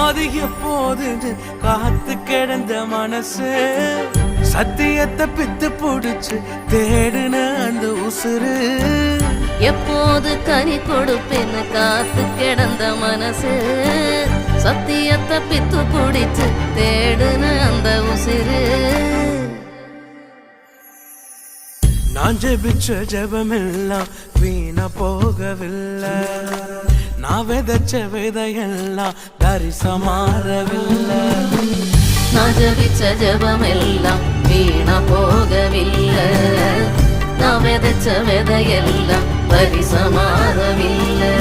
அது எப்போது காத்து கிடந்த மனசு சத்தியத்தை பித்து புடிச்சு தேடுன அந்த உசுறு எப்போது கனி கொடுப்பேன்னு காத்து கிடந்த மனசு சத்தியத்தை பித்து புடிச்சு தேடுன அந்த உசுறு நான் ஜெபிச்ச ஜெபமெல்லாம் வீணா போகவில்லை நான் விதைச்ச விதையெல்லாம் தரிசமாறவில்லை நான் ஜெபிச்ச ஜெபமெல்லாம் வீணா போகவில்லை நான் விதைச்ச விதையெல்லாம் பரிசமாறவில்லை